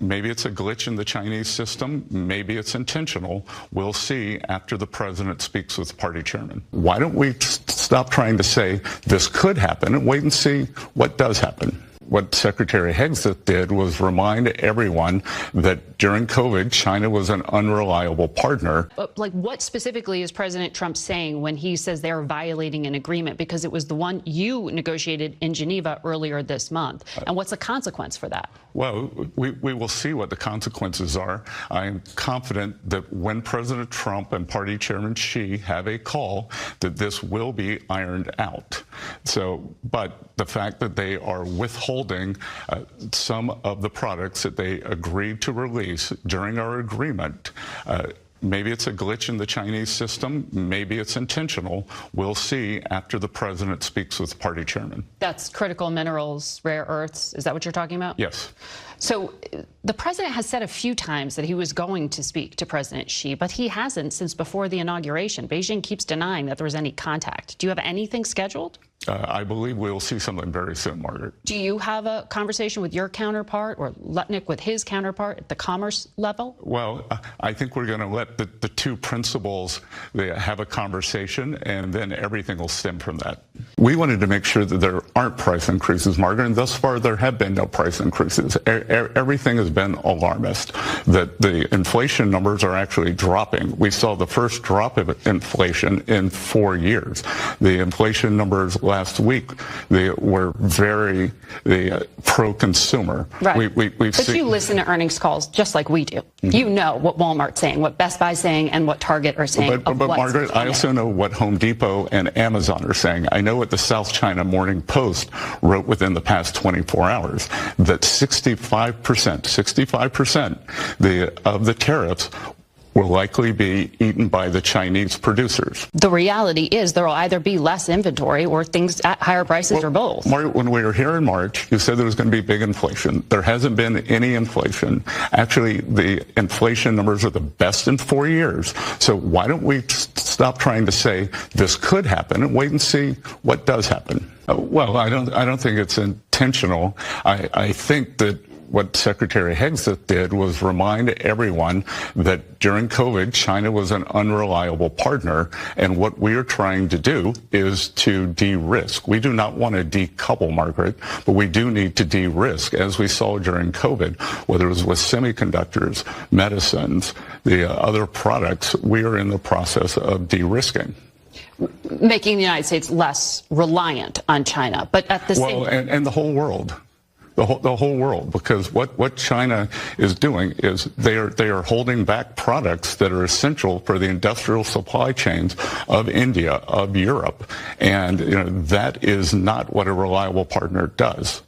maybe it's a glitch in the Chinese system. Maybe it's intentional. We'll see after the president speaks with the party chairman. Why don't we stop trying to say this could happen and wait and see what does happen? What Secretary Hegseth did was remind everyone that during COVID, China was an unreliable partner. Like, what specifically is President Trump saying when he says they're violating an agreement? Because it was the one you negotiated in Geneva earlier this month. And what's the consequence for that? Well, we will see what the consequences are. I am confident that when President Trump and Party Chairman Xi have a call, that this will be ironed out. So, but the fact that they are withholding some of the products that they agreed to release during our agreement, maybe it's a glitch in the Chinese system. Maybe it's intentional. We'll see after the president speaks with the party chairman. That's critical minerals, rare earths. Is that what you're talking about? Yes. So the president has said a few times that he was going to speak to President Xi, but he hasn't since before the inauguration. Beijing keeps denying that there was any contact. Do you have anything scheduled? I believe we'll see something very soon, Margaret. Do you have a conversation with your counterpart or Lutnick with his counterpart at the commerce level? Well, I think we're going to let the two principals have a conversation, and then everything will stem from that. We wanted to make sure that there aren't price increases, Margaret, and thus far there have been no price increases. Everything has been alarmist, that the inflation numbers are actually dropping. We saw the first drop of inflation in 4 years. The inflation numbers last week, they were very pro-consumer. Right. But you listen to earnings calls just like we do. Mm-hmm. You know what Walmart's saying, what Best Buy's saying, and what Target are saying. But Margaret, I also know what Home Depot and Amazon are saying. I know what the South China Morning Post wrote within the past 24 hours, that 65% of the tariffs will likely be eaten by the Chinese producers. The reality is there will either be less inventory or things at higher prices, or both. Margaret, when we were here in March, you said there was going to be big inflation. There hasn't been any inflation. Actually, the inflation numbers are the best in 4 years. So why don't we stop trying to say this could happen and wait and see what does happen? Well, I don't think it's intentional. I think that what Secretary Hegseth did was remind everyone that during COVID, China was an unreliable partner, and what we are trying to do is to de-risk. We do not want to decouple, Margaret, but we do need to de-risk, as we saw during COVID, whether it was with semiconductors, medicines, the other products. We are in the process of de-risking. Making the United States less reliant on China, but at the same time, and the whole world. The whole world, because what China is doing is they are holding back products that are essential for the industrial supply chains of India, of Europe, and that is not what a reliable partner does.